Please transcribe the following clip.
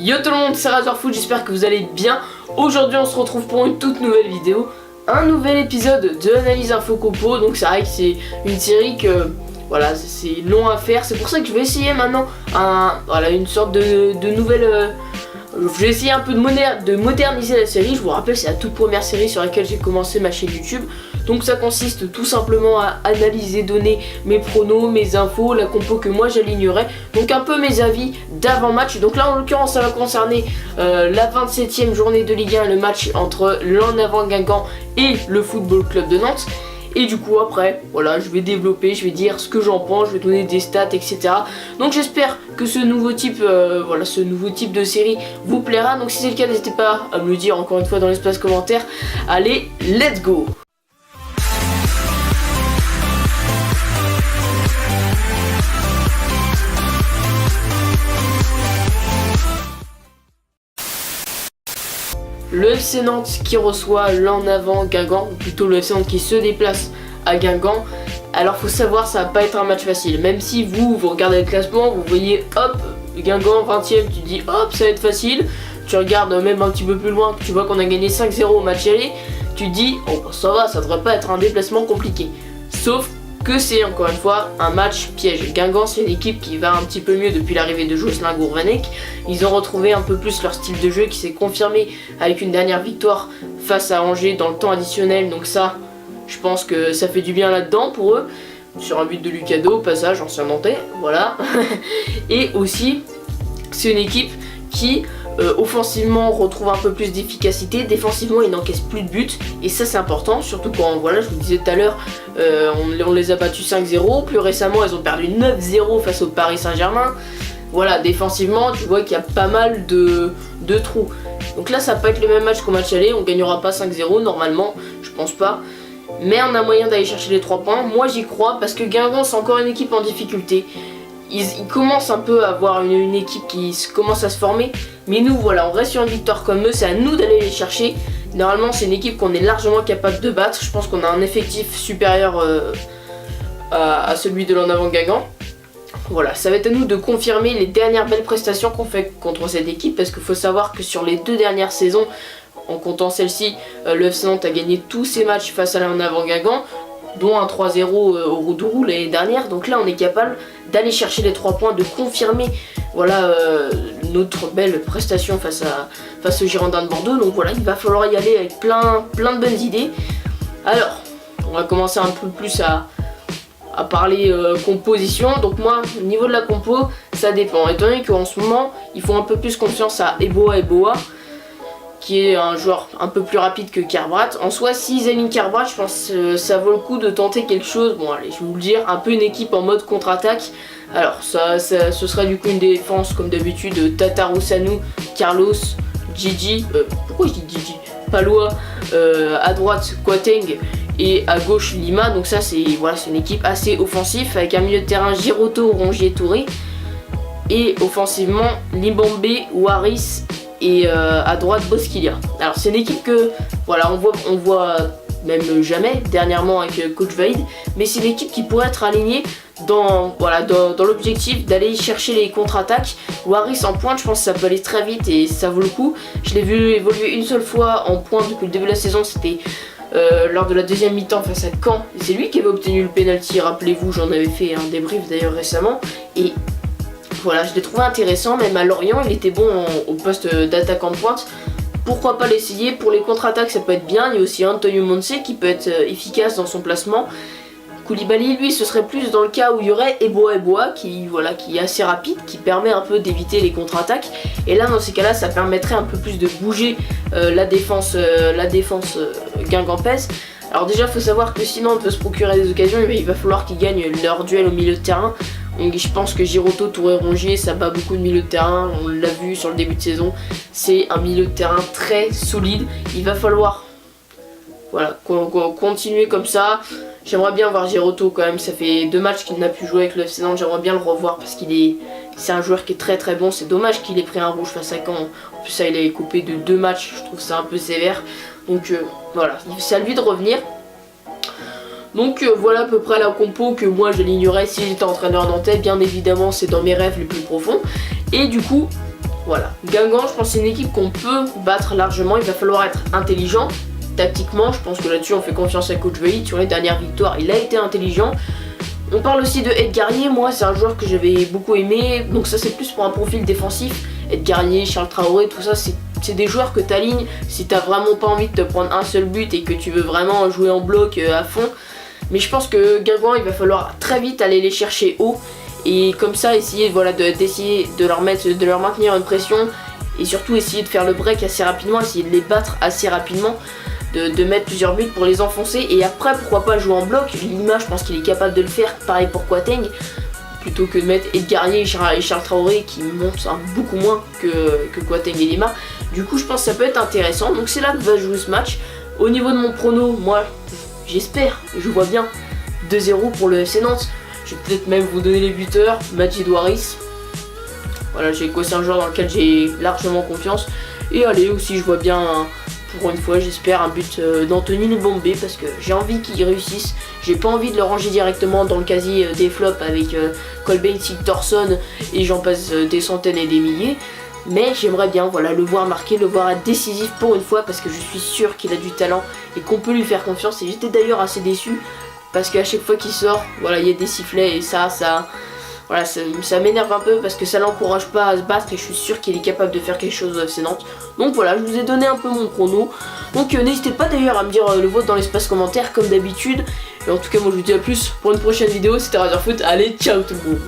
Yo tout le monde, c'est Razorfoot, j'espère que vous allez bien. Aujourd'hui on se retrouve pour une toute nouvelle vidéo, un nouvel épisode de Analyse Info Compo. Donc c'est vrai que c'est une série que voilà, c'est long à faire. C'est pour ça que je vais essayer maintenant une sorte de nouvelle... je vais essayer un peu de moderniser la série. Je vous rappelle, c'est la toute première série sur laquelle j'ai commencé ma chaîne YouTube. Donc ça consiste tout simplement à analyser, donner mes pronos, mes infos, la compo que moi j'alignerai. Donc un peu mes avis d'avant-match. Donc là en l'occurrence ça va concerner la 27e journée de Ligue 1, le match entre l'En Avant Guingamp et le Football Club de Nantes. Et du coup après, voilà, je vais développer, je vais dire ce que j'en pense, je vais donner des stats, etc. Donc j'espère que ce nouveau type de série vous plaira. Donc si c'est le cas, n'hésitez pas à me le dire encore une fois dans l'espace commentaire. Allez, let's go! Le FC Nantes qui reçoit l'En Avant Guingamp, ou plutôt le FC Nantes qui se déplace à Guingamp. Alors faut savoir, ça va pas être un match facile. Même si vous regardez le classement, vous voyez hop, Guingamp 20ème, tu dis hop, ça va être facile. Tu regardes même un petit peu plus loin, tu vois qu'on a gagné 5-0 au match aller. Tu dis oh ça va, ça devrait pas être un déplacement compliqué. Sauf que c'est encore une fois un match piège. Guingamp, c'est une équipe qui va un petit peu mieux depuis l'arrivée de Jocelyn Gourvenec. Ils ont retrouvé un peu plus leur style de jeu qui s'est confirmé avec une dernière victoire face à Angers dans le temps additionnel. Donc ça, je pense que ça fait du bien là-dedans pour eux. Sur un but de Lucado, passage, ancien Nantais, voilà. Et aussi, c'est une équipe qui... offensivement on retrouve un peu plus d'efficacité, défensivement ils n'encaissent plus de buts et ça c'est important, surtout quand voilà, je vous disais tout à l'heure, on les a battus 5-0, plus récemment ils ont perdu 9-0 face au Paris Saint-Germain. Voilà, défensivement tu vois qu'il y a pas mal de trous. Donc là ça va pas être le même match qu'au match aller, on gagnera pas 5-0 normalement, je pense pas. Mais on a moyen d'aller chercher les 3 points, moi j'y crois parce que Guingamp c'est encore une équipe en difficulté. Ils commencent un peu à avoir une équipe qui commence à se former. Mais nous voilà, on reste sur une victoire comme eux, c'est à nous d'aller les chercher. Normalement c'est une équipe qu'on est largement capable de battre. Je pense qu'on a un effectif supérieur à celui de l'En Avant Guingamp. Voilà, ça va être à nous de confirmer les dernières belles prestations qu'on fait contre cette équipe. Parce qu'il faut savoir que sur les 2 dernières saisons, en comptant celle-ci, le FC Nantes a gagné tous ses matchs face à l'En Avant Guingamp, dont un 3-0 au Roudourou l'année dernière. Donc là on est capable d'aller chercher les 3 points, de confirmer voilà notre belle prestation face aux Girondins de Bordeaux. Donc voilà, il va falloir y aller avec plein de bonnes idées. Alors on va commencer un peu plus à parler composition. Donc moi au niveau de la compo ça dépend, étant donné qu'en ce moment ils font un peu plus confiance à Eboa qui est un joueur un peu plus rapide que Kerbrat. En soi, s'ils alignent Kerbrat, je pense que ça vaut le coup de tenter quelque chose. Bon allez, je vais vous le dire, un peu une équipe en mode contre-attaque. Alors ce sera du coup une défense comme d'habitude, Tataru Sanu, Carlos, Gigi, pourquoi je dis Gigi, Palois, à droite Kouateng et à gauche Lima. Donc ça c'est voilà, c'est une équipe assez offensive avec un milieu de terrain Giroto, Rongier, Touré. Et offensivement, Libombe, Waris et à droite Bosquilia. Alors c'est une équipe que voilà, on voit même jamais dernièrement avec Coach Vaïd, mais c'est une équipe qui pourrait être alignée dans l'objectif d'aller chercher les contre-attaques. Waris en pointe, je pense que ça peut aller très vite et ça vaut le coup. Je l'ai vu évoluer une seule fois en pointe depuis le début de la saison, c'était lors de la deuxième mi-temps face à Caen. C'est lui qui avait obtenu le penalty, rappelez-vous, j'en avais fait un débrief d'ailleurs récemment. Et voilà, je l'ai trouvé intéressant, même à Lorient, il était bon au poste d'attaquant de pointe. Pourquoi pas l'essayer? Pour les contre-attaques, ça peut être bien. Il y a aussi Antonio Monse qui peut être efficace dans son placement. Koulibaly, lui, ce serait plus dans le cas où il y aurait Eboa qui est assez rapide, qui permet un peu d'éviter les contre-attaques. Et là, dans ces cas-là, ça permettrait un peu plus de bouger la défense guingampaise. Alors déjà, il faut savoir que sinon on peut se procurer des occasions, il va falloir qu'ils gagnent leur duel au milieu de terrain. Donc je pense que Giroto, Touré, Rongier, ça bat beaucoup de milieu de terrain, on l'a vu sur le début de saison. C'est un milieu de terrain très solide, il va falloir voilà, continuer comme ça. J'aimerais bien voir Giroto quand même, ça fait 2 matchs qu'il n'a pu jouer avec le FC Nantes, j'aimerais bien le revoir parce c'est un joueur qui est très bon. C'est dommage qu'il ait pris un rouge face à Caen, en plus ça il est coupé de 2 matchs, je trouve ça un peu sévère. Donc voilà, c'est à lui de revenir. Donc voilà à peu près la compo que moi j'alignerais si j'étais entraîneur nantais. Bien évidemment c'est dans mes rêves les plus profonds. Et du coup Voilà. Guingamp, je pense que c'est une équipe qu'on peut battre largement. Il va falloir être intelligent. Tactiquement, je pense que là-dessus on fait confiance à Coach Veil. Sur les dernières victoires, il a été intelligent. On parle aussi de Edgarié. Moi, c'est un joueur que j'avais beaucoup aimé. Donc ça, c'est plus pour un profil défensif. Edgarié, Charles Traoré, tout ça, c'est des joueurs que tu alignes si t'as vraiment pas envie de te prendre un seul but et que tu veux vraiment jouer en bloc à fond. Mais je pense que Guingamp, il va falloir très vite aller les chercher haut. Et comme ça, essayer d'essayer de leur maintenir une pression. Et surtout essayer de faire le break assez rapidement, essayer de les battre assez rapidement. De mettre plusieurs buts pour les enfoncer. Et après, pourquoi pas jouer en bloc. Lima, je pense qu'il est capable de le faire. Pareil pour Kouateng. Plutôt que de mettre Edgarié et Charles Traoré qui montent beaucoup moins que Kouateng et Lima. Du coup, je pense que ça peut être intéressant. Donc c'est là que va jouer ce match. Au niveau de mon prono, moi, j'espère, je vois bien 2-0 pour le FC Nantes. Je vais peut-être même vous donner les buteurs. Majid Waris. Voilà, c'est un joueur dans lequel j'ai largement confiance. Et allez, aussi, je vois bien, pour une fois, j'espère, un but d'Anthony Ndombé parce que j'ai envie qu'il réussisse. J'ai pas envie de le ranger directement dans le casier des flops avec Colbein, Sigthorsson et j'en passe des centaines et des milliers. Mais j'aimerais bien le voir marquer, le voir être décisif pour une fois parce que je suis sûr qu'il a du talent et qu'on peut lui faire confiance. Et j'étais d'ailleurs assez déçu parce qu'à chaque fois qu'il sort, il y a des sifflets et ça m'énerve un peu parce que ça l'encourage pas à se battre et je suis sûr qu'il est capable de faire quelque chose au FC Nantes. Donc voilà, je vous ai donné un peu mon prono. Donc n'hésitez pas d'ailleurs à me dire le vôtre dans l'espace commentaire comme d'habitude. Et en tout cas, moi je vous dis à plus pour une prochaine vidéo. C'était Razorfoot. Allez, ciao tout le monde.